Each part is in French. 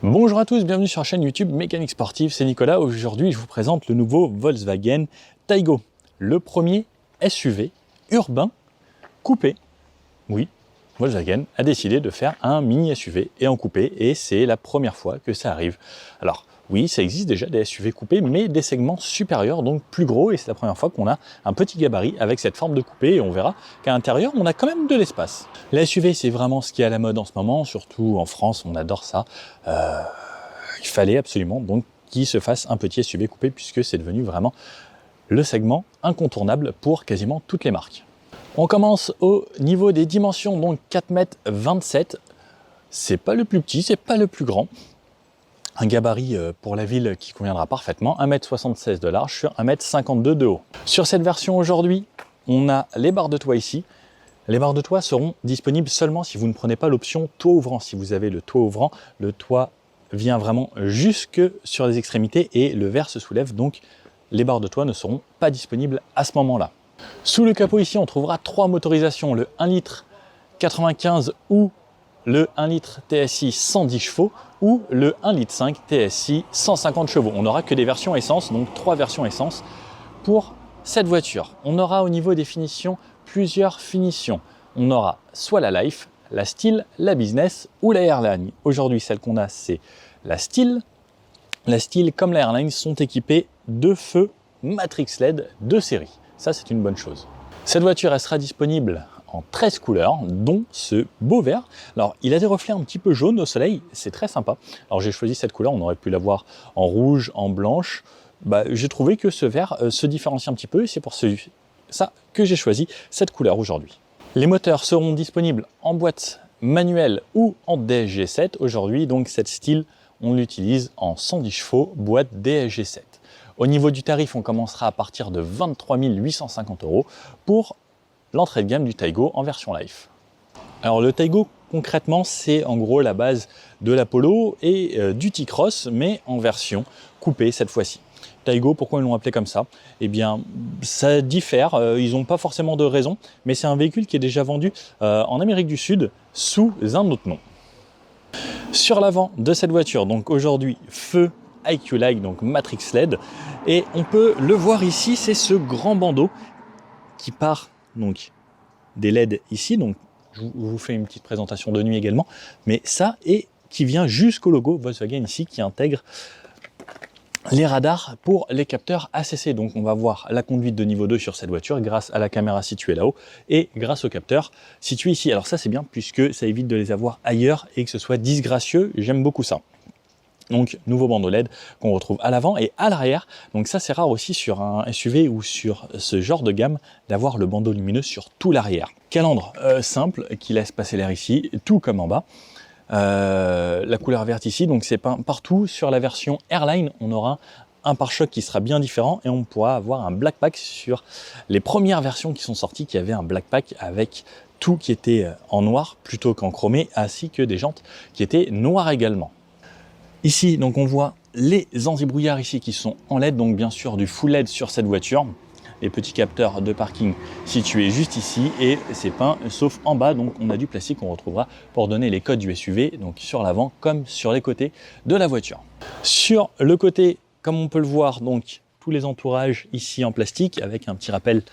Bonjour à tous, bienvenue sur la chaîne YouTube Mécanique Sportive, c'est Nicolas. Aujourd'hui, je vous présente le nouveau Volkswagen Taygo, le premier SUV urbain coupé. Oui, Volkswagen a décidé de faire un mini SUV et en coupé, et c'est la première fois que ça arrive. Alors oui, ça existe déjà des SUV coupés, mais des segments supérieurs, donc plus gros, et c'est la première fois qu'on a un petit gabarit avec cette forme de coupé, et on verra qu'à l'intérieur, on a quand même de l'espace. Les SUV, c'est vraiment ce qui est à la mode en ce moment, surtout en France, on adore ça. Il fallait absolument donc qu'il se fasse un petit SUV coupé, puisque c'est devenu vraiment le segment incontournable pour quasiment toutes les marques. On commence au niveau des dimensions, donc 4,27 m. C'est pas le plus petit, c'est pas le plus grand. Un gabarit pour la ville qui conviendra parfaitement, 1,76 m de large sur 1,52 m de haut. Sur cette version aujourd'hui, on a les barres de toit ici. Les barres de toit seront disponibles seulement si vous ne prenez pas l'option toit ouvrant. Si vous avez le toit ouvrant, le toit vient vraiment jusque sur les extrémités et le verre se soulève, donc les barres de toit ne seront pas disponibles à ce moment-là. Sous le capot ici, on trouvera trois motorisations, le 1 litre 95 ou le 1 litre TSI 110 chevaux ou le 1 litre 5 TSI 150 chevaux. On n'aura que des versions essence, donc trois versions essence pour cette voiture. On aura au niveau des finitions plusieurs finitions. On aura soit la Life, la Style, la Business ou la Airline. Aujourd'hui, celle qu'on a, c'est la Style. La Style comme la Airline sont équipées de feux Matrix LED de série. Ça, c'est une bonne chose. Cette voiture, elle sera disponible en 13 couleurs, dont ce beau vert. Alors, il a des reflets un petit peu jaunes au soleil, c'est très sympa. Alors, j'ai choisi cette couleur, on aurait pu l'avoir en rouge, en blanche. J'ai trouvé que ce vert se différencie un petit peu, et c'est pour ça que j'ai choisi cette couleur aujourd'hui. Les moteurs seront disponibles en boîte manuelle ou en DSG7. Aujourd'hui, donc, cette Style, on l'utilise en 110 chevaux, boîte DSG7. Au niveau du tarif, on commencera à partir de 23 850 € pour l'entrée de gamme du Taygo en version Life. Alors le Taygo, concrètement, c'est en gros la base de la Polo et du T-Cross, mais en version coupée cette fois-ci. Taygo, pourquoi ils l'ont appelé comme ça? Eh bien, ça diffère, ils n'ont pas forcément de raison, mais c'est un véhicule qui est déjà vendu en Amérique du Sud sous un autre nom. Sur l'avant de cette voiture, donc aujourd'hui, feu IQ Light, donc Matrix LED, et on peut le voir ici, c'est ce grand bandeau qui part donc des LED ici, donc je vous fais une petite présentation de nuit également, mais ça, et qui vient jusqu'au logo Volkswagen ici, qui intègre les radars pour les capteurs ACC. Donc on va voir la conduite de niveau 2 sur cette voiture grâce à la caméra située là-haut et grâce au capteur situé ici. Alors ça c'est bien puisque ça évite de les avoir ailleurs et que ce soit disgracieux, j'aime beaucoup ça. Donc nouveau bandeau LED qu'on retrouve à l'avant et à l'arrière. Donc ça c'est rare aussi sur un SUV ou sur ce genre de gamme d'avoir le bandeau lumineux sur tout l'arrière. Calandre simple qui laisse passer l'air ici, tout comme en bas. La couleur verte ici, donc c'est peint partout. Sur la version Airline, on aura un pare-choc qui sera bien différent et on pourra avoir un black pack sur les premières versions qui sont sorties, qui avaient un black pack avec tout qui était en noir plutôt qu'en chromé, ainsi que des jantes qui étaient noires également. Ici, donc on voit les anti-brouillards ici qui sont en LED, donc bien sûr du full LED sur cette voiture. Les petits capteurs de parking situés juste ici et c'est peint sauf en bas, donc on a du plastique qu'on retrouvera pour donner les codes du SUV, donc sur l'avant comme sur les côtés de la voiture. Sur le côté, comme on peut le voir, donc tous les entourages ici en plastique avec un petit rappel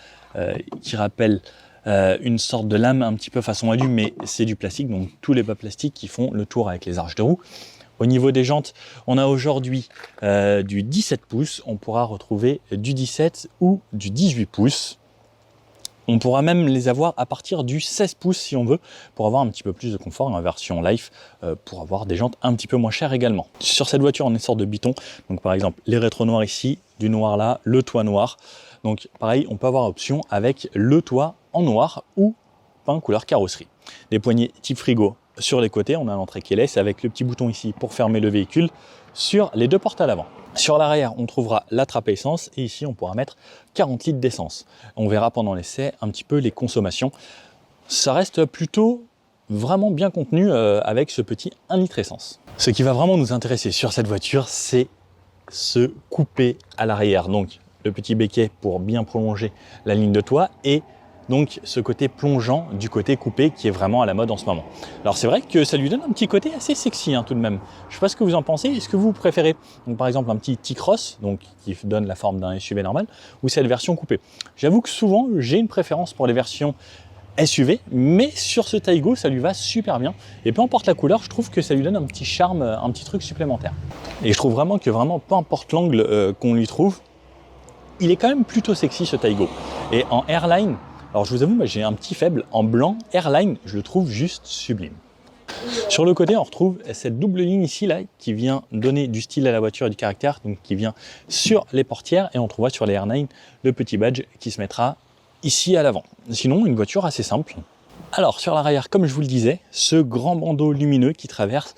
qui rappelle une sorte de lame un petit peu façon alu, mais c'est du plastique, donc tous les bas plastiques qui font le tour avec les arches de roue. Au niveau des jantes, on a aujourd'hui du 17 pouces, on pourra retrouver du 17 ou du 18 pouces. On pourra même les avoir à partir du 16 pouces si on veut, pour avoir un petit peu plus de confort en version Life, pour avoir des jantes un petit peu moins chères également. Sur cette voiture, on est sorte de biton, donc par exemple les rétros noirs ici, du noir là, le toit noir. Donc pareil, on peut avoir option avec le toit en noir ou peint couleur carrosserie. Des poignées type frigo sur les côtés, on a l'entrée keyless avec le petit bouton ici pour fermer le véhicule sur les deux portes à l'avant. Sur l'arrière, on trouvera la trappe à essence et ici, on pourra mettre 40 litres d'essence. On verra pendant l'essai un petit peu les consommations. Ça reste plutôt vraiment bien contenu avec ce petit 1 litre essence. Ce qui va vraiment nous intéresser sur cette voiture, c'est ce coupé à l'arrière. Donc, le petit béquet pour bien prolonger la ligne de toit et donc ce côté plongeant du côté coupé qui est vraiment à la mode en ce moment. Alors c'est vrai que ça lui donne un petit côté assez sexy tout de même. Je ne sais pas ce que vous en pensez, est-ce que vous préférez donc, par exemple un petit T-Cross donc qui donne la forme d'un SUV normal ou cette version coupée? J'avoue que souvent j'ai une préférence pour les versions SUV, mais sur ce Taygo ça lui va super bien et peu importe la couleur, je trouve que ça lui donne un petit charme, un petit truc supplémentaire. Et je trouve vraiment que peu importe l'angle qu'on lui trouve, il est quand même plutôt sexy ce Taygo. Et en Airline, alors je vous avoue, j'ai un petit faible en blanc, Airline, je le trouve juste sublime. Sur le côté, on retrouve cette double ligne ici là qui vient donner du style à la voiture et du caractère, donc qui vient sur les portières et on trouvera sur les Airline le petit badge qui se mettra ici à l'avant. Sinon, une voiture assez simple. Alors sur l'arrière, comme je vous le disais, ce grand bandeau lumineux qui traverse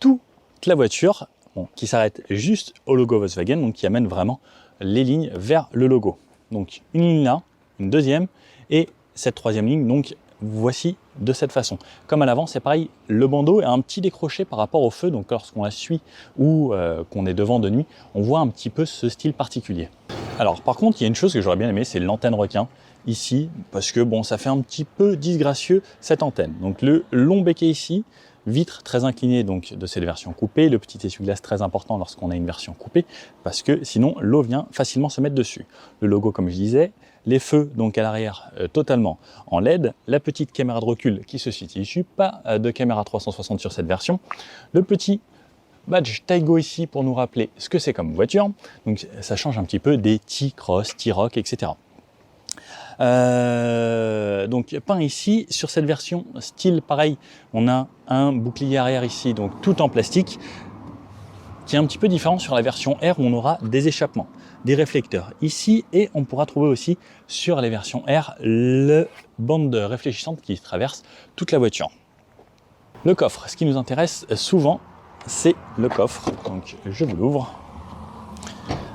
toute la voiture, qui s'arrête juste au logo Volkswagen, donc qui amène vraiment les lignes vers le logo. Donc une ligne là, une deuxième et cette troisième ligne, donc voici de cette façon. Comme à l'avant, c'est pareil, le bandeau est un petit décroché par rapport au feu, donc lorsqu'on la suit ou qu'on est devant de nuit, on voit un petit peu ce style particulier. Alors par contre, il y a une chose que j'aurais bien aimé, c'est l'antenne requin ici, parce que bon, ça fait un petit peu disgracieux cette antenne. Donc le long béquet ici, vitre très inclinée donc de cette version coupée, le petit essuie-glace très important lorsqu'on a une version coupée, parce que sinon l'eau vient facilement se mettre dessus. Le logo comme je disais, les feux donc à l'arrière totalement en LED, la petite caméra de recul qui se situe ici, pas de caméra 360 sur cette version, le petit badge Taygo ici pour nous rappeler ce que c'est comme voiture, donc ça change un petit peu des T-Cross, T-Roc, etc. Donc peint ici sur cette version style pareil, on a un bouclier arrière ici donc tout en plastique qui est un petit peu différent sur la version R où on aura des échappements, des réflecteurs ici et on pourra trouver aussi sur les versions R le bande réfléchissante qui traverse toute la voiture. Le coffre, ce qui nous intéresse souvent c'est le coffre, donc je vous l'ouvre.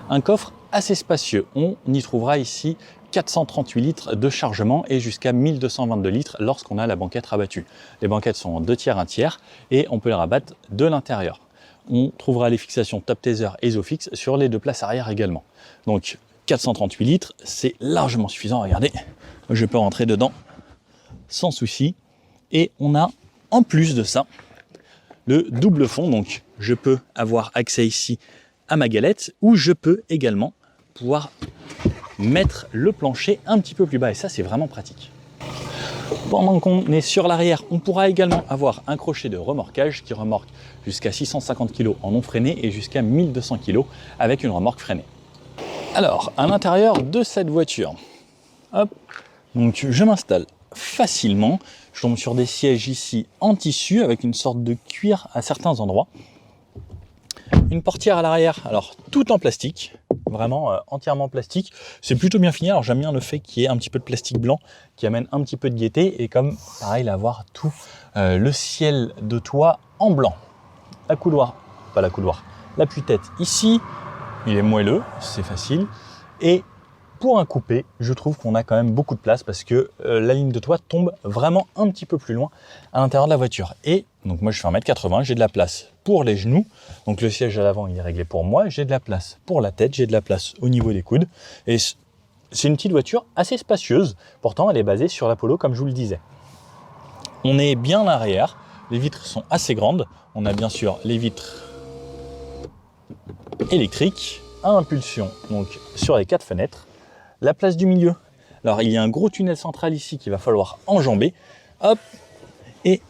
Un coffre assez spacieux, on y trouvera ici 438 litres de chargement et jusqu'à 1222 litres lorsqu'on a la banquette rabattue. Les banquettes sont en 2 tiers, 1 tiers et on peut les rabattre de l'intérieur. On trouvera les fixations Top Taser et Isofix sur les deux places arrière également. Donc 438 litres, c'est largement suffisant, regardez, je peux rentrer dedans sans souci. Et on a en plus de ça le double fond, donc je peux avoir accès ici à ma galette ou je peux également pouvoir mettre le plancher un petit peu plus bas et ça c'est vraiment pratique. Pendant qu'on est sur l'arrière, on pourra également avoir un crochet de remorquage qui remorque jusqu'à 650 kg en non freiné et jusqu'à 1200 kg avec une remorque freinée. Alors, à l'intérieur de cette voiture, hop, donc je m'installe facilement. Je tombe sur des sièges ici en tissu avec une sorte de cuir à certains endroits. Une portière à l'arrière, alors tout en plastique, vraiment entièrement plastique. C'est plutôt bien fini, alors j'aime bien le fait qu'il y ait un petit peu de plastique blanc qui amène un petit peu de gaieté et comme pareil avoir tout le ciel de toit en blanc. L'appui-tête ici, il est moelleux, c'est facile. Et pour un coupé, je trouve qu'on a quand même beaucoup de place parce que la ligne de toit tombe vraiment un petit peu plus loin à l'intérieur de la voiture. Et donc moi je fais 1m80, j'ai de la place pour les genoux. Donc le siège à l'avant il est réglé pour moi. J'ai de la place pour la tête, j'ai de la place au niveau des coudes. Et c'est une petite voiture assez spacieuse. Pourtant elle est basée sur la Polo comme je vous le disais. On est bien à l'arrière, les vitres sont assez grandes. On a bien sûr les vitres électriques à impulsion donc sur les 4 fenêtres. La place du milieu, alors il y a un gros tunnel central ici qu'il va falloir enjamber, hop, et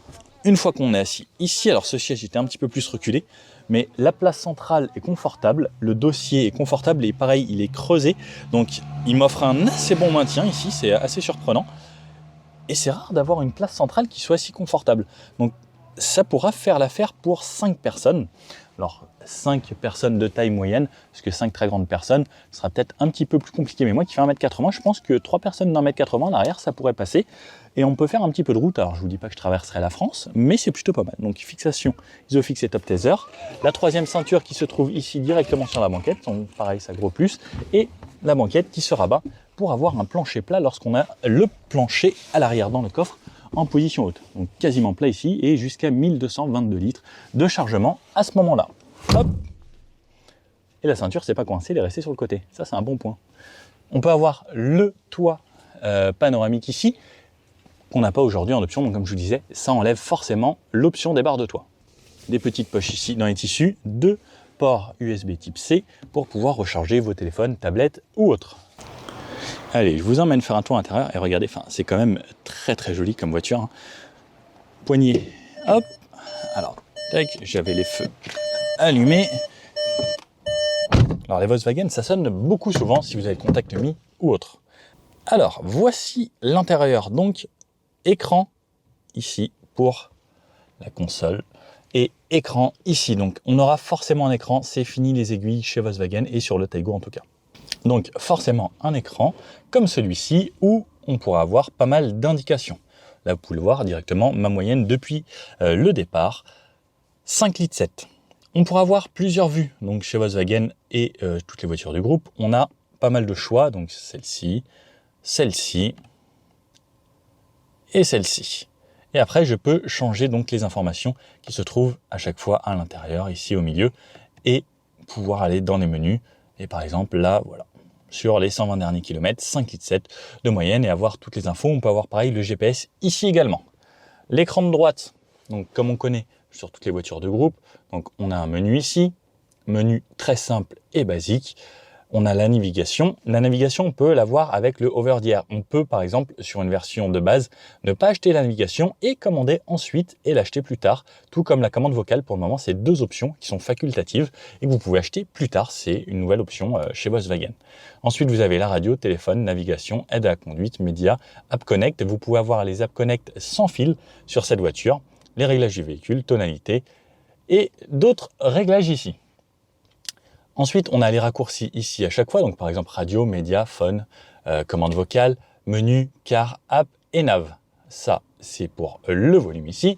Une fois qu'on est assis ici, alors ce siège était un petit peu plus reculé, mais la place centrale est confortable, le dossier est confortable et pareil, il est creusé, donc il m'offre un assez bon maintien ici, c'est assez surprenant. Et c'est rare d'avoir une place centrale qui soit si confortable. Donc ça pourra faire l'affaire pour 5 personnes. Alors 5 personnes de taille moyenne, parce que 5 très grandes personnes, ce sera peut-être un petit peu plus compliqué. Mais moi qui fais 1m80, je pense que 3 personnes d'1m80 en arrière, ça pourrait passer. Et on peut faire un petit peu de route. Alors je vous dis pas que je traverserai la France, mais c'est plutôt pas mal. Donc fixation Isofix et Top Tether. La troisième ceinture qui se trouve ici directement sur la banquette. Donc pareil, ça gros plus. Et la banquette qui se rabat pour avoir un plancher plat lorsqu'on a le plancher à l'arrière dans le coffre en position haute. Donc quasiment plat ici et jusqu'à 1222 litres de chargement à ce moment-là. Hop. Et la ceinture c'est pas coincée, elle est restée sur le côté. Ça c'est un bon point. On peut avoir le toit panoramique ici qu'on n'a pas aujourd'hui en option. Donc comme je vous disais, ça enlève forcément l'option des barres de toit. Des petites poches ici dans les tissus, 2 ports USB type C pour pouvoir recharger vos téléphones, tablettes ou autres. Allez, je vous emmène faire un tour à l'intérieur et regardez, c'est quand même très très joli comme voiture. Poignée, hop, alors, tac, j'avais les feux allumés. Alors les Volkswagen, ça sonne beaucoup souvent si vous avez le contact Mi ou autre. Alors, voici l'intérieur, donc écran ici pour la console et écran ici. Donc on aura forcément un écran, c'est fini les aiguilles chez Volkswagen et sur le Taygo en tout cas. Donc forcément un écran comme celui-ci où on pourra avoir pas mal d'indications. Là vous pouvez le voir directement, ma moyenne depuis le départ, 5,7 litres. On pourra avoir plusieurs vues, donc chez Volkswagen et toutes les voitures du groupe, on a pas mal de choix, donc celle-ci, celle-ci et celle-ci. Et après je peux changer donc les informations qui se trouvent à chaque fois à l'intérieur, ici au milieu, et pouvoir aller dans les menus. Et par exemple là, voilà, sur les 120 derniers kilomètres, 5,7 litres de moyenne et avoir toutes les infos. On peut avoir pareil le GPS ici également. L'écran de droite, donc comme on connaît sur toutes les voitures de groupe, donc on a un menu ici, menu très simple et basique. On a la navigation. La navigation, on peut l'avoir avec le over-the-air. On peut, par exemple, sur une version de base, ne pas acheter la navigation et commander ensuite et l'acheter plus tard. Tout comme la commande vocale, pour le moment, c'est 2 options qui sont facultatives et que vous pouvez acheter plus tard. C'est une nouvelle option chez Volkswagen. Ensuite, vous avez la radio, téléphone, navigation, aide à la conduite, médias, App Connect. Vous pouvez avoir les App Connect sans fil sur cette voiture, les réglages du véhicule, tonalité et d'autres réglages ici. Ensuite, on a les raccourcis ici à chaque fois, donc par exemple radio, média, phone, commande vocale, menu, car, app et nav. Ça, c'est pour le volume ici.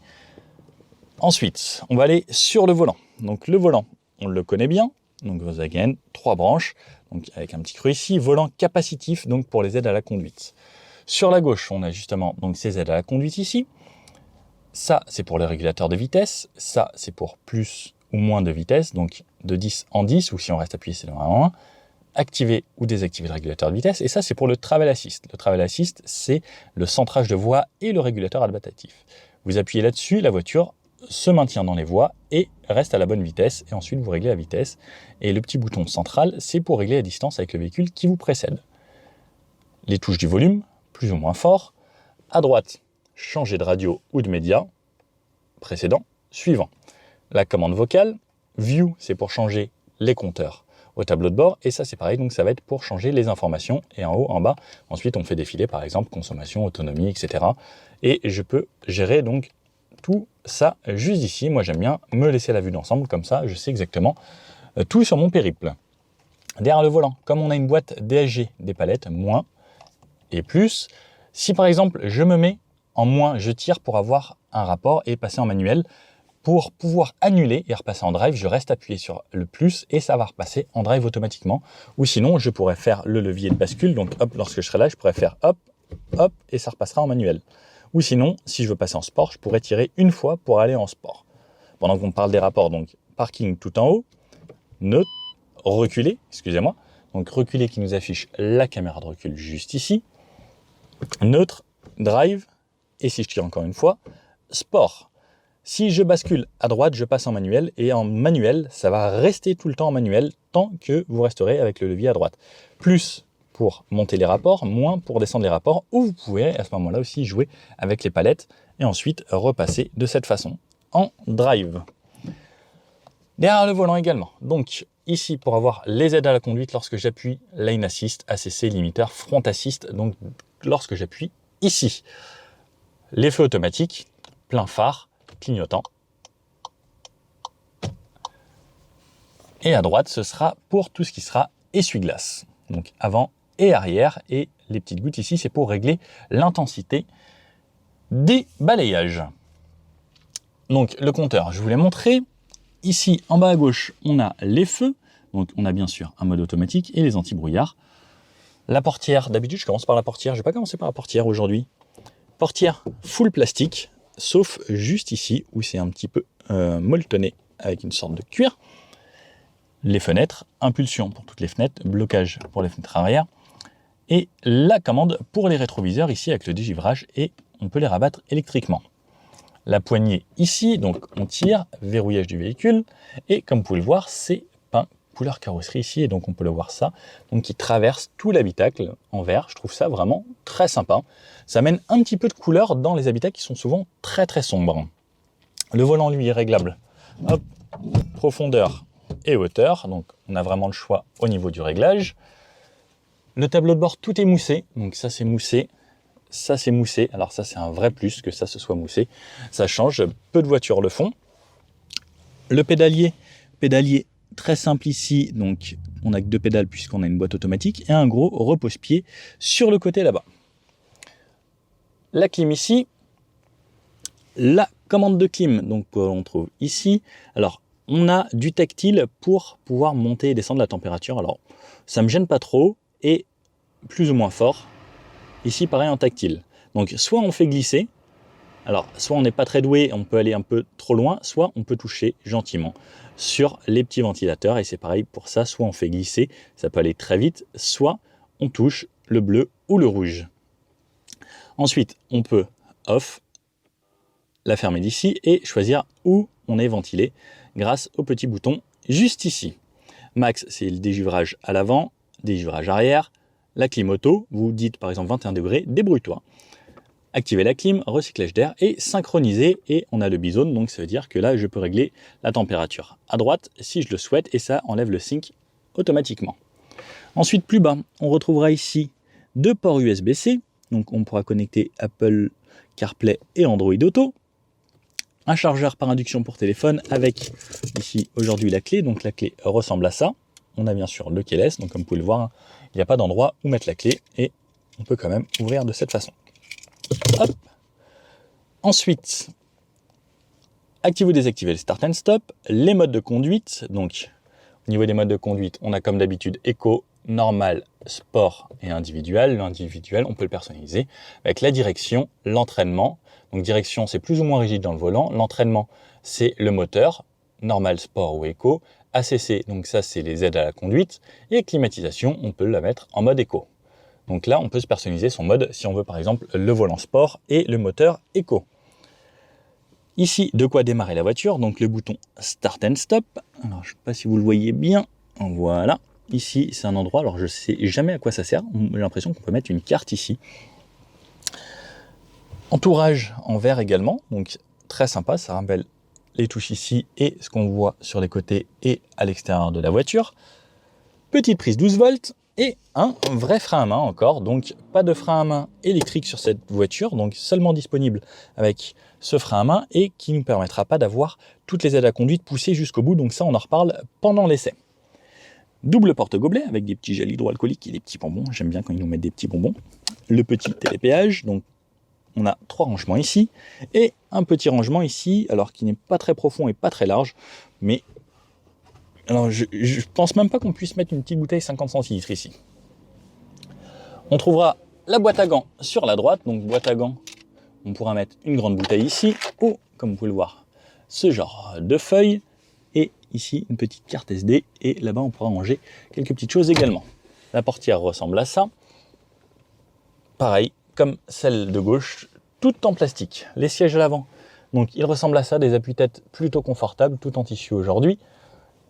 Ensuite, on va aller sur le volant. Donc le volant, on le connaît bien, donc Volkswagen, 3 branches, donc avec un petit creux ici, volant capacitif, donc pour les aides à la conduite. Sur la gauche, on a justement donc ces aides à la conduite ici. Ça, c'est pour le régulateur de vitesse. Ça, c'est pour plus ou moins de vitesse, donc de 10 en 10, ou si on reste appuyé, c'est de 1 en 1. Activer ou désactiver le régulateur de vitesse. Et ça, c'est pour le Travel Assist. Le Travel Assist, c'est le centrage de voie et le régulateur adaptatif. Vous appuyez là-dessus, la voiture se maintient dans les voies et reste à la bonne vitesse. Et ensuite, vous réglez la vitesse. Et le petit bouton central, c'est pour régler la distance avec le véhicule qui vous précède. Les touches du volume, plus ou moins fort. À droite, changer de radio ou de média. Précédent, suivant. La commande vocale, View, c'est pour changer les compteurs au tableau de bord. Et ça, c'est pareil, donc ça va être pour changer les informations. Et en haut, en bas, ensuite, on fait défiler, par exemple, consommation, autonomie, etc. Et je peux gérer donc tout ça juste ici. Moi, j'aime bien me laisser la vue d'ensemble, comme ça, je sais exactement tout sur mon périple. Derrière le volant, comme on a une boîte DSG, des palettes, moins et plus, si par exemple, je me mets en moins, je tire pour avoir un rapport et passer en manuel. Pour pouvoir annuler et repasser en drive, je reste appuyé sur le plus et ça va repasser en drive automatiquement. Ou sinon, je pourrais faire le levier de bascule. Donc hop, lorsque je serai là, je pourrais faire hop, hop et ça repassera en manuel. Ou sinon, si je veux passer en sport, je pourrais tirer une fois pour aller en sport. Pendant qu'on parle des rapports, donc parking tout en haut, neutre, reculer, excusez-moi. Donc reculer qui nous affiche la caméra de recul juste ici. Neutre, drive et si je tire encore une fois, sport. Si je bascule à droite, je passe en manuel et en manuel, ça va rester tout le temps en manuel tant que vous resterez avec le levier à droite. Plus pour monter les rapports, moins pour descendre les rapports, ou vous pouvez à ce moment-là aussi jouer avec les palettes et ensuite repasser de cette façon en drive. Derrière le volant également. Donc ici, pour avoir les aides à la conduite lorsque j'appuie Lane Assist, ACC, limiteur, Front Assist, donc lorsque j'appuie ici. Les feux automatiques, plein phare, clignotant. Et à droite, ce sera pour tout ce qui sera essuie-glace. Donc avant et arrière. Et les petites gouttes ici, c'est pour régler l'intensité des balayages. Donc le compteur, je vous l'ai montré. Ici, en bas à gauche, on a les feux. Donc on a bien sûr un mode automatique et les anti-brouillard. La portière, d'habitude je commence par la portière. Je vais pas commencer par la portière aujourd'hui. Portière full plastique, sauf juste ici où c'est un petit peu molletonné avec une sorte de cuir. Les fenêtres, impulsion pour toutes les fenêtres, blocage pour les fenêtres arrière. Et la commande pour les rétroviseurs ici avec le dégivrage et on peut les rabattre électriquement. La poignée ici, donc on tire, verrouillage du véhicule, et comme vous pouvez le voir, c'est peint couleur carrosserie ici, et donc on peut le voir ça, donc qui traverse tout l'habitacle en vert. Je trouve ça vraiment très sympa. Ça amène un petit peu de couleur dans les habitacles qui sont souvent très très sombres. Le volant lui est réglable, hop, profondeur et hauteur, donc on a vraiment le choix au niveau du réglage. Le tableau de bord, tout est moussé, donc ça c'est moussé. Ça c'est moussé, alors ça c'est un vrai plus que ça se soit moussé, ça change, peu de voitures le font. Le pédalier très simple ici, donc on n'a que 2 pédales puisqu'on a une boîte automatique et un gros repose-pied sur le côté là-bas. La clim ici, la commande de clim, donc on trouve ici, alors on a du tactile pour pouvoir monter et descendre la température, alors ça me gêne pas trop et plus ou moins fort. Ici, pareil en tactile. Donc, soit on fait glisser, alors soit on n'est pas très doué, on peut aller un peu trop loin, soit on peut toucher gentiment sur les petits ventilateurs. Et c'est pareil pour ça, soit on fait glisser, ça peut aller très vite, soit on touche le bleu ou le rouge. Ensuite, on peut off, la fermer d'ici et choisir où on est ventilé grâce au petit bouton juste ici. Max, c'est le dégivrage à l'avant, dégivrage arrière. La clim auto, vous dites par exemple 21 degrés, débrouille-toi. Activer la clim, recyclage d'air et synchroniser. Et on a le bizone, donc ça veut dire que là, je peux régler la température à droite si je le souhaite et ça enlève le sync automatiquement. Ensuite, plus bas, on retrouvera ici 2 ports USB-C. Donc on pourra connecter Apple CarPlay et Android Auto. Un chargeur par induction pour téléphone avec ici aujourd'hui la clé. Donc la clé ressemble à ça. On a bien sûr le keyless, donc comme vous pouvez le voir, il n'y a pas d'endroit où mettre la clé et on peut quand même ouvrir de cette façon. Hop. Ensuite, activer ou désactiver le start and stop, les modes de conduite. Donc au niveau des modes de conduite, on a comme d'habitude éco, normal, sport et individuel. L'individuel, on peut le personnaliser avec la direction, l'entraînement. Donc direction, c'est plus ou moins rigide dans le volant. L'entraînement, c'est le moteur, normal, sport ou éco. ACC, donc ça c'est les aides à la conduite, et climatisation, on peut la mettre en mode éco. Donc là, on peut se personnaliser son mode si on veut par exemple le volant sport et le moteur éco. Ici, de quoi démarrer la voiture, donc le bouton Start and Stop. Alors, je ne sais pas si vous le voyez bien, voilà. Ici, c'est un endroit, alors je ne sais jamais à quoi ça sert, j'ai l'impression qu'on peut mettre une carte ici. Entourage en vert également, donc très sympa, ça rappelle les touches ici et ce qu'on voit sur les côtés et à l'extérieur de la voiture. Petite prise 12 volts et un vrai frein à main encore, donc pas de frein à main électrique sur cette voiture, donc seulement disponible avec ce frein à main et qui ne nous permettra pas d'avoir toutes les aides à conduite poussées jusqu'au bout, donc ça on en reparle pendant l'essai. Double porte-gobelet avec des petits gels hydroalcooliques et des petits bonbons, j'aime bien quand ils nous mettent des petits bonbons. Le petit télépéage, donc on a 3 rangements ici et un petit rangement ici, alors qui n'est pas très profond et pas très large, mais alors je pense même pas qu'on puisse mettre une petite bouteille 50 centilitres ici. On trouvera la boîte à gants sur la droite, donc boîte à gants, on pourra mettre une grande bouteille ici, ou comme vous pouvez le voir, ce genre de feuilles, et ici une petite carte SD, et là-bas on pourra ranger quelques petites choses également. La portière ressemble à ça, pareil, comme celle de gauche, toute en plastique. Les sièges à l'avant, donc ils ressemblent à ça, des appuis-têtes plutôt confortables, tout en tissu aujourd'hui.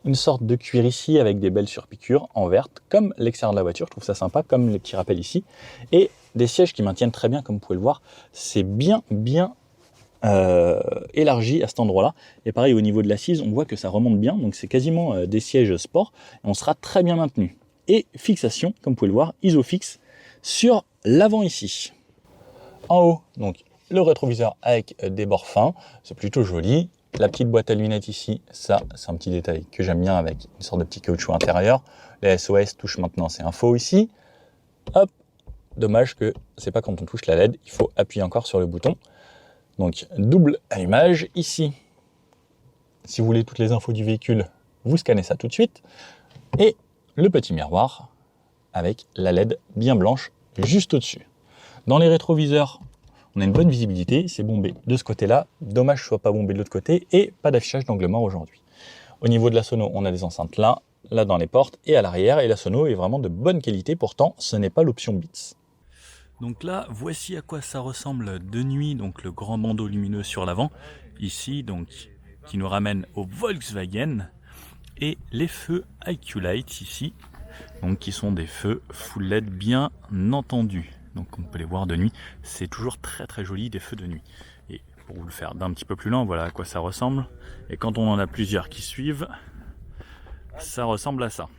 Une sorte de cuir ici avec des belles surpiqûres en verte, comme l'extérieur de la voiture, je trouve ça sympa, comme les petits rappels ici. Et des sièges qui maintiennent très bien, comme vous pouvez le voir, c'est bien élargi à cet endroit-là. Et pareil, au niveau de l'assise, on voit que ça remonte bien, donc c'est quasiment des sièges sport, et on sera très bien maintenu. Et fixation, comme vous pouvez le voir, isofix sur l'avant ici. En haut, donc le rétroviseur avec des bords fins, c'est plutôt joli. La petite boîte à lunettes ici, ça c'est un petit détail que j'aime bien avec une sorte de petit caoutchouc intérieur. Les SOS touche maintenance et info ici. Hop, dommage que c'est pas quand on touche la LED, il faut appuyer encore sur le bouton. Donc double allumage ici. Si vous voulez toutes les infos du véhicule, vous scannez ça tout de suite. Et le petit miroir avec la LED bien blanche juste au-dessus. Dans les rétroviseurs, on a une bonne visibilité, c'est bombé de ce côté-là. Dommage que ce soit pas bombé de l'autre côté et pas d'affichage d'angle mort aujourd'hui. Au niveau de la sono, on a des enceintes là dans les portes et à l'arrière. Et la sono est vraiment de bonne qualité, pourtant ce n'est pas l'option Beats. Donc là, voici à quoi ça ressemble de nuit, donc le grand bandeau lumineux sur l'avant. Ici, donc, qui nous ramène au Volkswagen. Et les feux IQ Light ici, donc qui sont des feux full LED bien entendu. Donc on peut les voir de nuit, c'est toujours très très joli des feux de nuit. Et pour vous le faire d'un petit peu plus lent, voilà à quoi ça ressemble. Et quand on en a plusieurs qui suivent, ça ressemble à ça.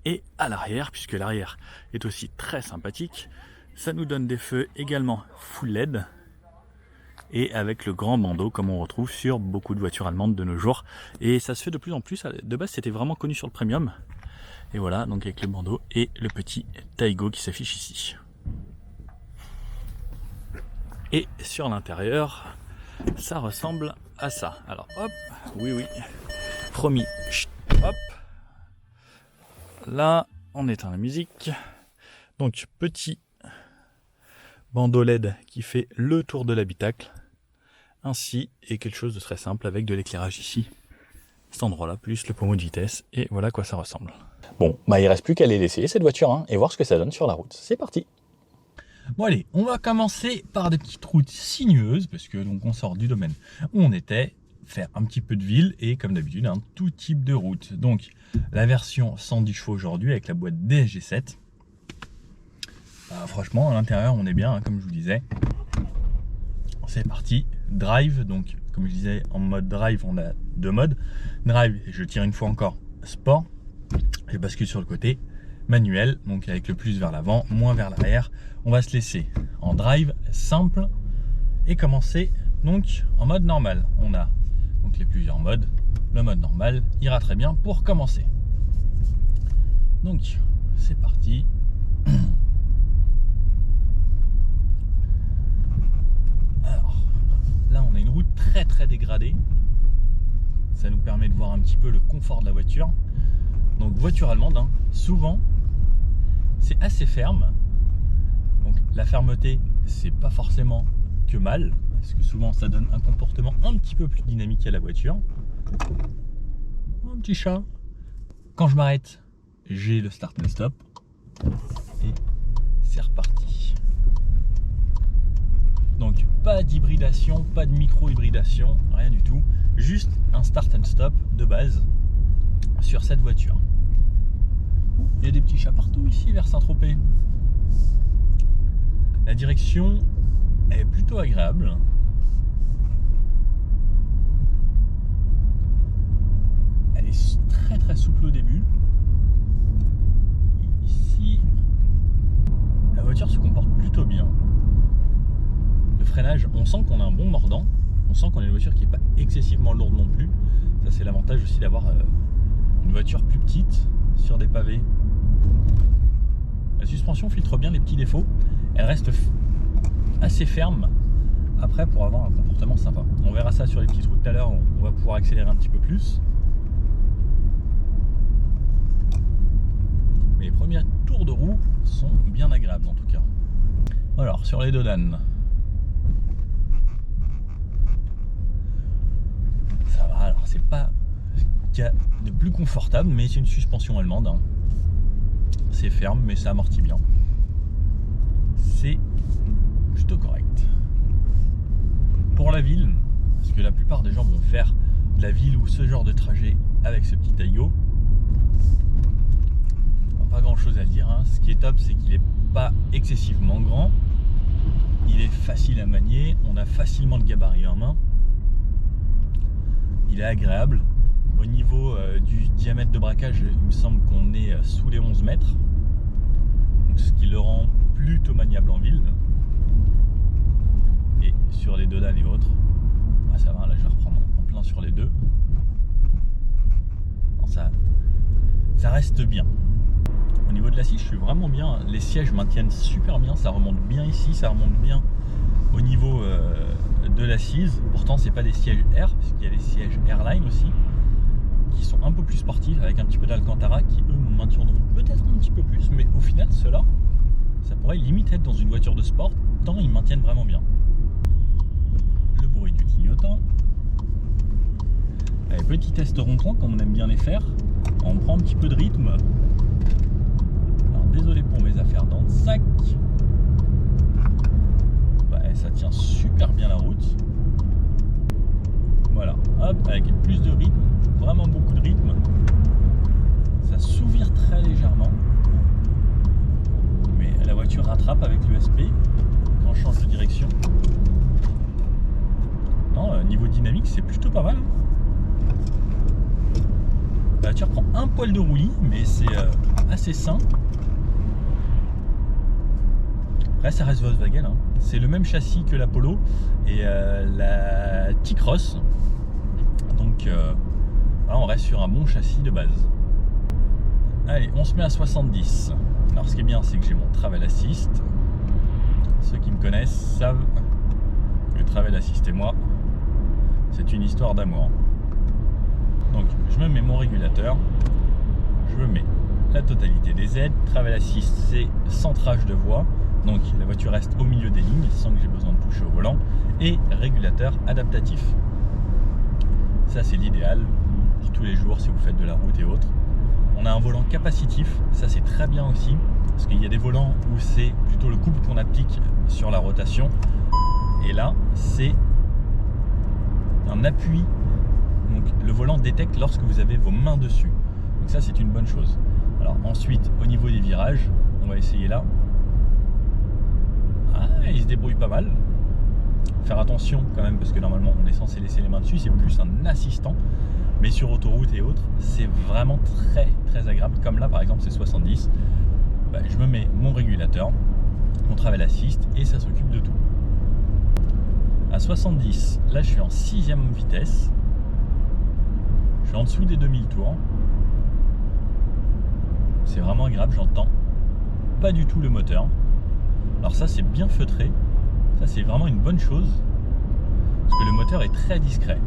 Et à l'arrière, puisque l'arrière est aussi très sympathique, ça nous donne des feux également full LED. Et avec le grand bandeau comme on retrouve sur beaucoup de voitures allemandes de nos jours. Et ça se fait de plus en plus, de base c'était vraiment connu sur le premium. Et voilà, donc avec le bandeau et le petit Taigo qui s'affiche ici. Et sur l'intérieur, ça ressemble à ça. Alors hop, oui, promis, hop. Là, on éteint la musique. Donc petit bandeau LED qui fait le tour de l'habitacle. Ainsi, et quelque chose de très simple avec de l'éclairage ici. Cet endroit-là, plus le pommeau de vitesse, et voilà à quoi ça ressemble. Bon, bah il reste plus qu'à aller l'essayer cette voiture, hein, et voir ce que ça donne sur la route. C'est parti. Bon allez, on va commencer par des petites routes sinueuses, parce que donc on sort du domaine où on était, faire un petit peu de ville, et comme d'habitude, un tout type de route. Donc, la version 110 chevaux aujourd'hui, avec la boîte DSG7. Franchement, à l'intérieur, on est bien, hein, comme je vous disais. C'est parti, drive, donc comme je disais, en mode drive, on a deux modes. Drive, je tire une fois encore, sport, je bascule sur le côté, manuel, donc avec le plus vers l'avant, moins vers l'arrière. On va se laisser en drive simple et commencer donc en mode normal. On a donc les plusieurs modes, le mode normal ira très bien pour commencer. Donc c'est parti. Là, on a une route très très dégradée. Ça nous permet de voir un petit peu le confort de la voiture. Donc voiture allemande, hein, souvent c'est assez ferme. Donc la fermeté, c'est pas forcément que mal, parce que souvent ça donne un comportement un petit peu plus dynamique à la voiture. Un petit chat. Quand je m'arrête, j'ai le start and stop. Et c'est reparti. Donc pas d'hybridation, pas de micro-hybridation, rien du tout. Juste un start and stop de base sur cette voiture. Il y a des petits chats partout ici vers Saint-Tropez. La direction est plutôt agréable. Elle est très très souple au début. Ici, la voiture se comporte plutôt bien. Le freinage, on sent qu'on a un bon mordant. On sent qu'on a une voiture qui n'est pas excessivement lourde non plus. Ça, c'est l'avantage aussi d'avoir une voiture plus petite sur des pavés. La suspension filtre bien les petits défauts. Elle reste assez ferme après pour avoir un comportement sympa. On verra ça sur les petites routes tout à l'heure. On va pouvoir accélérer un petit peu plus. Mais les premiers tours de roue sont bien agréables en tout cas. Alors sur les dodanes, ça va. Alors c'est pas ce qu'il y a de plus confortable, mais c'est une suspension allemande, hein. C'est ferme mais ça amortit bien. C'est plutôt correct. Pour la ville, parce que la plupart des gens vont faire de la ville ou ce genre de trajet avec ce petit Taigo, pas grand chose à dire, hein. Ce qui est top, c'est qu'il n'est pas excessivement grand. Il est facile à manier, on a facilement le gabarit en main. Il est agréable. Au niveau du diamètre de braquage, il me semble qu'on est sous les 11 mètres. Donc, ce qui le rend plutôt maniable en ville. Et sur les deux dalles et autres, ah, ça va, là je vais reprendre en plein sur les deux. Bon, ça reste bien. Au niveau de l'assise, je suis vraiment bien. Les sièges maintiennent super bien, ça remonte bien ici, ça remonte bien au niveau de l'assise. Pourtant, c'est pas des sièges Air, parce qu'il y a des sièges Airline aussi, qui sont un peu plus sportifs, avec un petit peu d'Alcantara, qui eux maintiendront peut-être un petit peu plus, mais au final, ceux-là, ça pourrait limite être dans une voiture de sport, tant ils maintiennent vraiment bien. Le bruit du clignotant. Allez, petit test rond-point, comme on aime bien les faire. On prend un petit peu de rythme. Alors, désolé pour mes affaires dans le sac. Ouais, ça tient super bien la route. Voilà, hop, avec plus de rythme, vraiment beaucoup de rythme. Ça s'ouvre très légèrement. Mais la voiture rattrape avec l'ESP quand je change de direction. Non, niveau dynamique, c'est plutôt pas mal. La voiture prend un poil de roulis, mais c'est assez sain. Après, ça reste Volkswagen. Hein. C'est le même châssis que la Polo et la T-Cross. Donc, là, on reste sur un bon châssis de base. Allez, on se met à 70. Alors, ce qui est bien, c'est que j'ai mon Travel Assist. Ceux qui me connaissent savent que le Travel Assist et moi, c'est une histoire d'amour. Donc, je me mets mon régulateur, je me mets la totalité des aides. Travel Assist, c'est centrage de voie, donc la voiture reste au milieu des lignes sans que j'ai besoin de toucher au volant, et régulateur adaptatif. Ça, c'est l'idéal pour tous les jours si vous faites de la route et autres. On a un volant capacitif, ça c'est très bien aussi, parce qu'il y a des volants où c'est plutôt le couple qu'on applique sur la rotation, et là, c'est un appui. Donc le volant détecte lorsque vous avez vos mains dessus. Donc ça, c'est une bonne chose. Alors ensuite, au niveau des virages, on va essayer là. Ah, il se débrouille pas mal. Faire attention quand même, parce que normalement on est censé laisser les mains dessus, c'est plus un assistant. Mais sur autoroute et autres, c'est vraiment très très agréable. Comme là par exemple, c'est 70. Bah, je me mets mon régulateur, mon Travel Assist, et ça s'occupe de tout. À 70, là je suis en 6e vitesse. Je suis en dessous des 2000 tours. C'est vraiment agréable, j'entends pas du tout le moteur. Alors ça, c'est bien feutré. Ça, c'est vraiment une bonne chose, parce que le moteur est très discret.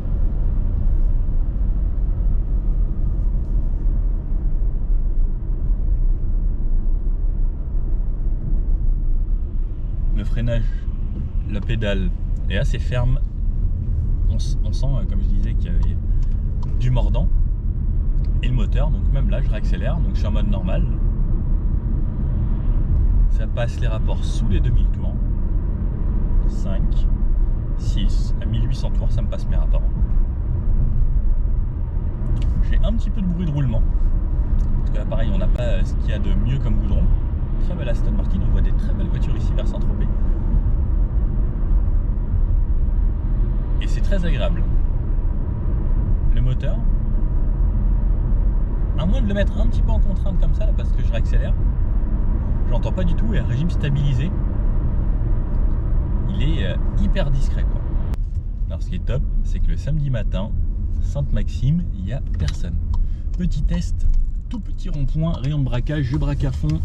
Le freinage, la pédale est assez ferme. On sent, comme je disais, qu'il y avait du mordant, et le moteur, donc même là je réaccélère, donc je suis en mode normal, ça passe les rapports sous les 2000 tours, 5, 6, à 1800 tours ça me passe mes rapports. J'ai un petit peu de bruit de roulement, parce que là pareil on n'a pas ce qu'il y a de mieux comme goudron. Très belle Aston Martin, on voit des très belles voitures ici vers Saint-Tropez, et c'est très agréable. Le moteur, à moins de le mettre un petit peu en contrainte comme ça là, parce que je réaccélère, je l'entends pas du tout, et un régime stabilisé, il est hyper discret quoi. Alors ce qui est top, c'est que le samedi matin, Sainte-Maxime, il n'y a personne. Petit test, tout petit rond-point, rayon de braquage, je braque à fond.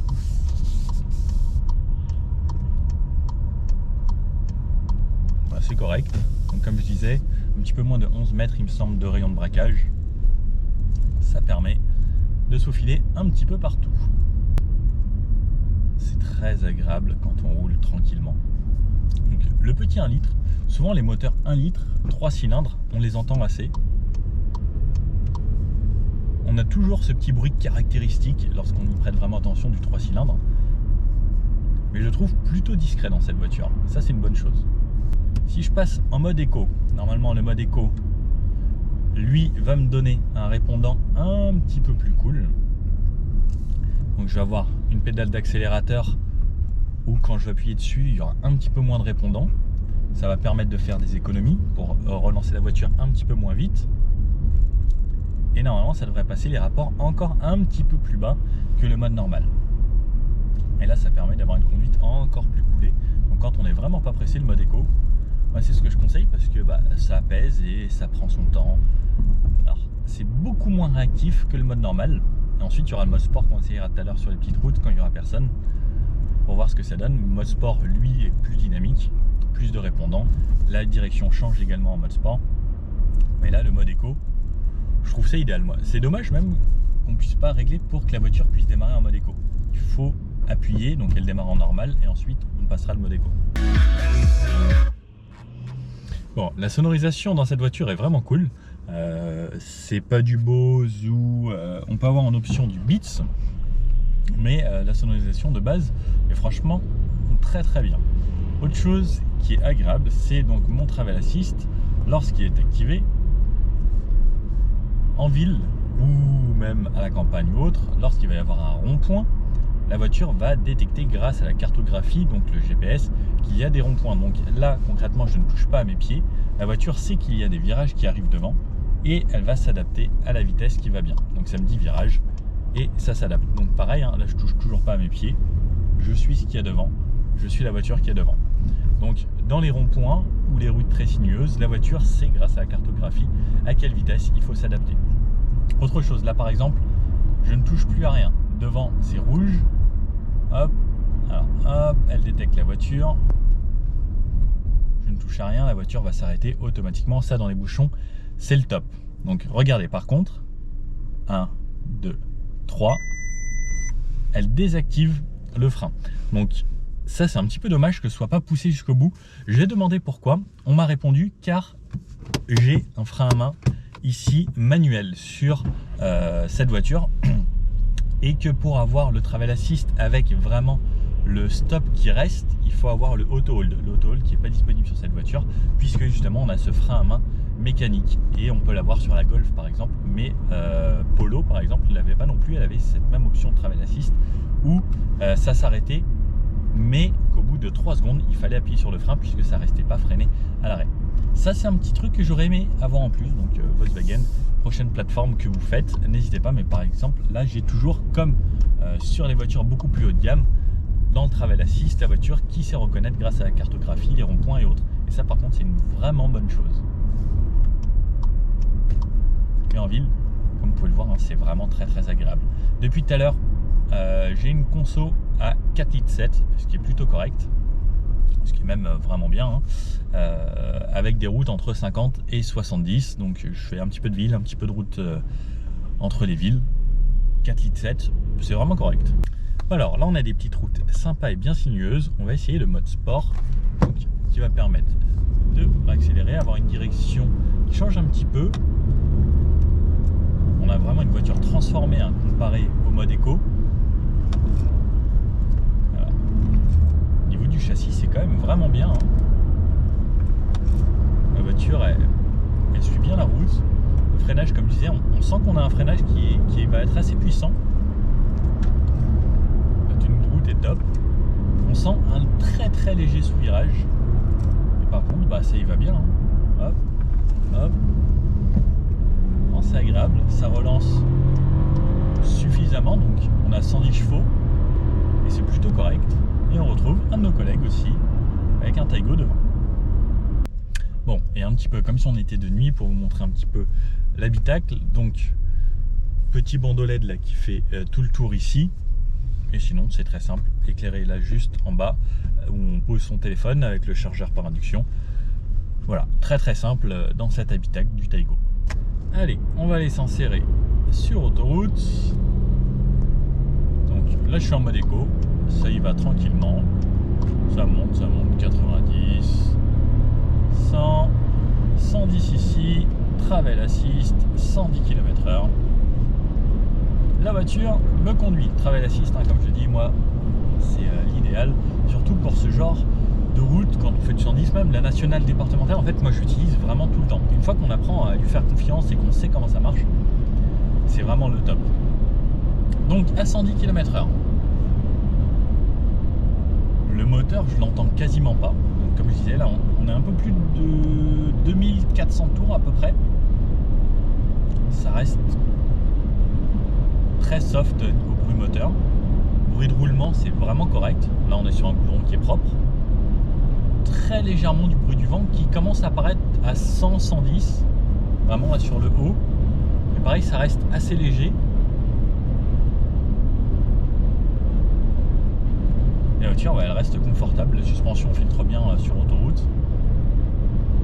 Voilà, c'est correct. Donc comme je disais, un petit peu moins de 11 mètres il me semble de rayon de braquage. Ça permet de se faufiler un petit peu partout. C'est très agréable quand on roule tranquillement. Donc, le petit 1 litre, souvent les moteurs 1 litre, 3 cylindres, on les entend assez. On a toujours ce petit bruit caractéristique lorsqu'on y prête vraiment attention du 3 cylindres. Mais je le trouve plutôt discret dans cette voiture. Ça, c'est une bonne chose. Si je passe en mode éco, normalement le mode éco, lui va me donner un répondant un petit peu plus cool. Donc je vais avoir une pédale d'accélérateur où quand je vais appuyer dessus, il y aura un petit peu moins de répondants. Ça va permettre de faire des économies pour relancer la voiture un petit peu moins vite. Et normalement, ça devrait passer les rapports encore un petit peu plus bas que le mode normal. Et là, ça permet d'avoir une conduite encore plus coolée. Donc quand on n'est vraiment pas pressé, le mode éco, moi, c'est ce que je conseille parce que ça apaise et ça prend son temps. Alors, c'est beaucoup moins réactif que le mode normal. Et ensuite, il y aura le mode sport qu'on essayera tout à l'heure sur les petites routes quand il n'y aura personne, pour voir ce que ça donne. Le mode sport, lui, est plus dynamique, plus de répondants. La direction change également en mode sport. Mais là, le mode éco, je trouve ça idéal, moi. C'est dommage même qu'on ne puisse pas régler pour que la voiture puisse démarrer en mode éco. Il faut appuyer, donc elle démarre en normal, et ensuite on passera le mode éco. Bon, la sonorisation dans cette voiture est vraiment cool. C'est pas du Bose ou on peut avoir en option du Beats, mais la sonorisation de base est franchement très très bien. Autre chose qui est agréable, c'est donc mon Travel Assist lorsqu'il est activé en ville ou même à la campagne ou autre. Lorsqu'il va y avoir un rond-point, la voiture va détecter grâce à la cartographie, donc le GPS, qu'il y a des ronds-points. Donc là, concrètement, je ne touche pas à mes pieds. La voiture sait qu'il y a des virages qui arrivent devant et elle va s'adapter à la vitesse qui va bien. Donc ça me dit virage et ça s'adapte. Donc pareil, hein, là je touche toujours pas à mes pieds. Je suis ce qu'il y a devant. Je suis la voiture qui est devant. Donc dans les ronds-points ou les routes très sinueuses, la voiture sait grâce à la cartographie à quelle vitesse il faut s'adapter. Autre chose, là par exemple, je ne touche plus à rien. Devant c'est rouge. Hop, alors hop, elle détecte la voiture. Je ne touche à rien, la voiture va s'arrêter automatiquement. Ça, dans les bouchons, c'est le top. Donc regardez, par contre, 1, 2, 3, elle désactive le frein. Donc ça, c'est un petit peu dommage que ce soit pas poussé jusqu'au bout. J'ai demandé pourquoi. On m'a répondu car j'ai un frein à main ici manuel sur cette voiture. Et que pour avoir le Travel Assist avec vraiment le stop qui reste, il faut avoir le auto hold. Le auto hold qui n'est pas disponible sur cette voiture, puisque justement on a ce frein à main mécanique et on peut l'avoir sur la Golf par exemple, mais Polo par exemple il l'avait pas non plus. Elle avait cette même option de Travel Assist où ça s'arrêtait, mais qu'au bout de 3 secondes il fallait appuyer sur le frein puisque ça restait pas freiné à l'arrêt. Ça, c'est un petit truc que j'aurais aimé avoir en plus. Donc Volkswagen, prochaine plateforme que vous faites, n'hésitez pas. Mais par exemple, là j'ai toujours, comme sur les voitures beaucoup plus haut de gamme, dans le Travel Assist, la voiture qui sait reconnaître grâce à la cartographie les ronds-points et autres. Et ça par contre, c'est une vraiment bonne chose. Et en ville, comme vous pouvez le voir, hein, c'est vraiment très très agréable. Depuis tout à l'heure, j'ai une conso à 4,7 litres, ce qui est plutôt correct. Ce qui est même vraiment bien, hein, avec des routes entre 50 et 70. Donc je fais un petit peu de ville, un petit peu de route entre les villes. 4,7 litres, c'est vraiment correct. Alors là on a des petites routes sympas et bien sinueuses. On va essayer le mode sport, donc, qui va permettre de accélérer, avoir une direction qui change un petit peu. On a vraiment une voiture transformée, hein, comparée au mode éco. Du châssis, c'est quand même vraiment bien, hein. La voiture elle suit bien la route. Le freinage, comme je disais, on sent qu'on a un freinage qui va être assez puissant. La tenue de route est top. On sent un très très léger sous-virage. Et par contre, ça y va bien, hein. Hop, hop. C'est agréable, ça relance suffisamment, donc on a 110 chevaux et c'est plutôt correct. Et on retrouve un de nos collègues aussi avec un Taigo devant. Bon, et un petit peu comme si on était de nuit pour vous montrer un petit peu l'habitacle. Donc petit bandeau LED là qui fait tout le tour ici. Et sinon c'est très simple, éclairé là juste en bas où on pose son téléphone avec le chargeur par induction. Voilà, très très simple dans cet habitacle du Taigo. Allez, on va aller s'insérer sur autoroute. Donc là je suis en mode éco. Ça y va tranquillement, ça monte, 90, 100, 110 ici, Travel Assist, 110 km/h. La voiture me conduit, Travel Assist, hein, comme je dis, moi, c'est l'idéal, surtout pour ce genre de route, quand on fait du 110, même la nationale départementale, en fait, moi je l'utilise vraiment tout le temps. Une fois qu'on apprend à lui faire confiance et qu'on sait comment ça marche, c'est vraiment le top. Donc à 110 km/h. Le moteur, je l'entends quasiment pas. Donc, comme je disais, là, on est un peu plus de 2400 tours à peu près. Ça reste très soft au bruit moteur. Bruit de roulement, c'est vraiment correct. Là, on est sur un goudron qui est propre. Très légèrement du bruit du vent qui commence à apparaître à 100-110. Vraiment là sur le haut. Mais pareil, ça reste assez léger. Et la voiture, ouais, elle reste confortable. La suspension filtre bien sur autoroute.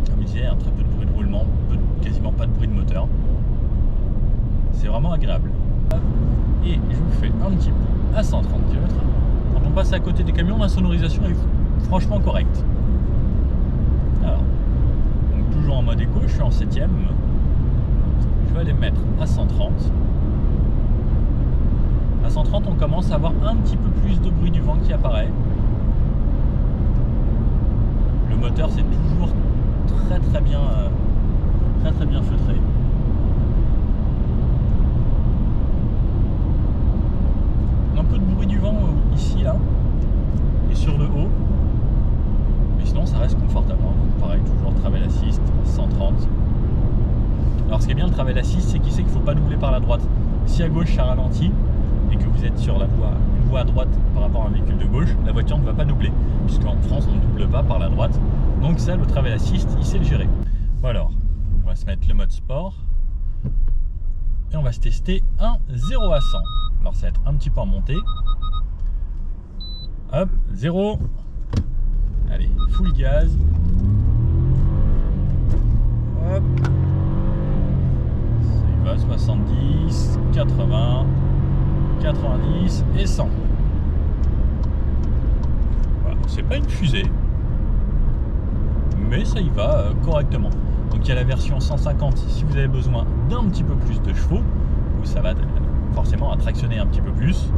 Comme je disais, un très peu de bruit de roulement, quasiment pas de bruit de moteur. C'est vraiment agréable. Et je vous fais un petit peu à 130 km. Quand on passe à côté des camions, la sonorisation est franchement correcte. Alors, donc toujours en mode éco, je suis en 7ème. Je vais aller me mettre à 130. À 130, on commence à avoir un petit peu plus de bruit du vent qui apparaît. Le moteur, c'est toujours très bien feutré. Un peu de bruit du vent ici, là, et sur le haut. Mais sinon, ça reste confortable. Donc pareil, toujours travel assist, 130. Alors, ce qui est bien le travel assist, c'est qu'il sait qu'il ne faut pas doubler par la droite. Si à gauche, ça ralentit, et que vous êtes sur une voie à droite par rapport à un véhicule de gauche, la voiture ne va pas doubler, puisqu'en France on ne double pas par la droite. Donc ça, le travel assist, il sait le gérer. Bon alors, on va se mettre le mode sport et on va se tester un 0 à 100. Alors ça va être un petit peu en montée. Hop, 0. Allez, full gaz. Hop. Ça y va, 70, 80. 90 et 100. Voilà, c'est pas une fusée, mais ça y va correctement. Donc il y a la version 150 si vous avez besoin d'un petit peu plus de chevaux, où ça va forcément attractionner un petit peu plus.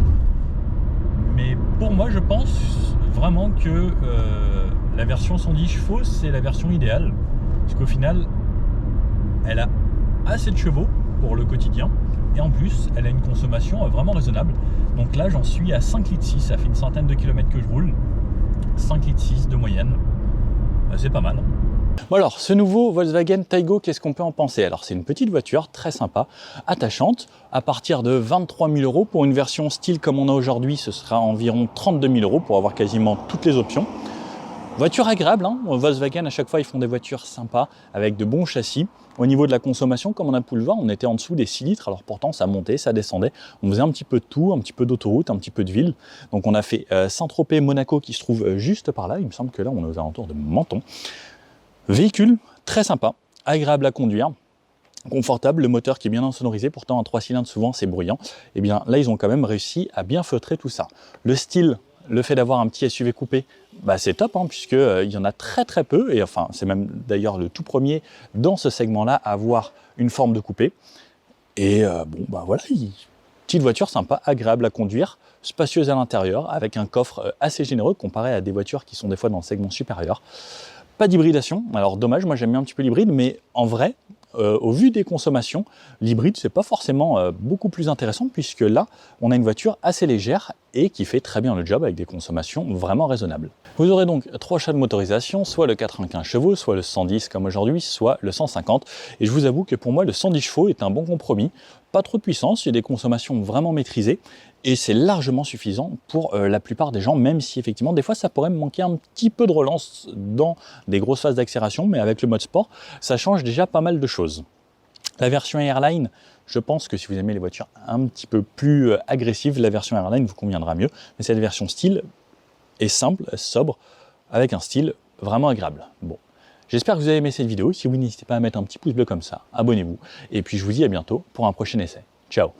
Mais pour moi, je pense vraiment que la version 110 chevaux, c'est la version idéale, parce qu'au final, elle a assez de chevaux pour le quotidien. Et en plus, elle a une consommation vraiment raisonnable. Donc là, j'en suis à 5,6 litres. Ça fait une centaine de kilomètres que je roule. 5,6 litres de moyenne. C'est pas mal. Bon alors, ce nouveau Volkswagen Taygo, qu'est-ce qu'on peut en penser? Alors, c'est une petite voiture très sympa, attachante. À partir de 23 000 €. Pour une version style comme on a aujourd'hui, ce sera environ 32 000 € pour avoir quasiment toutes les options. Voiture agréable, hein. Volkswagen à chaque fois ils font des voitures sympas avec de bons châssis. Au niveau de la consommation, comme on a pu le voir, on était en dessous des 6 litres, alors pourtant ça montait, ça descendait. On faisait un petit peu de tout, un petit peu d'autoroute, un petit peu de ville. Donc on a fait Saint-Tropez, Monaco qui se trouve juste par là, il me semble que là on est aux alentours de Menton. Véhicule très sympa, agréable à conduire. Confortable, le moteur qui est bien insonorisé, pourtant un 3 cylindres souvent c'est bruyant. Et bien là ils ont quand même réussi à bien feutrer tout ça. Le style, le fait d'avoir un petit SUV coupé, bah c'est top, hein, puisqu'il y en a très peu, et enfin c'est même d'ailleurs le tout premier dans ce segment-là à avoir une forme de coupé. Et bon bah voilà, petite voiture sympa, agréable à conduire, spacieuse à l'intérieur, avec un coffre assez généreux comparé à des voitures qui sont des fois dans le segment supérieur. Pas d'hybridation, alors dommage, moi j'aime bien un petit peu l'hybride, mais en vrai, au vu des consommations, l'hybride c'est pas forcément beaucoup plus intéressant, puisque là on a une voiture assez légère et qui fait très bien le job avec des consommations vraiment raisonnables. Vous aurez donc 3 choix de motorisation, soit le 95 chevaux, soit le 110 comme aujourd'hui, soit le 150. Et je vous avoue que pour moi le 110 chevaux est un bon compromis. Pas trop de puissance, il y a des consommations vraiment maîtrisées et c'est largement suffisant pour la plupart des gens, même si effectivement des fois ça pourrait me manquer un petit peu de relance dans des grosses phases d'accélération, mais avec le mode sport, ça change déjà pas mal de choses. La version Airline, je pense que si vous aimez les voitures un petit peu plus agressives, la version Airline vous conviendra mieux, mais cette version style est simple, sobre, avec un style vraiment agréable. Bon, j'espère que vous avez aimé cette vidéo. Si oui, n'hésitez pas à mettre un petit pouce bleu comme ça, abonnez-vous, et puis je vous dis à bientôt pour un prochain essai. Ciao!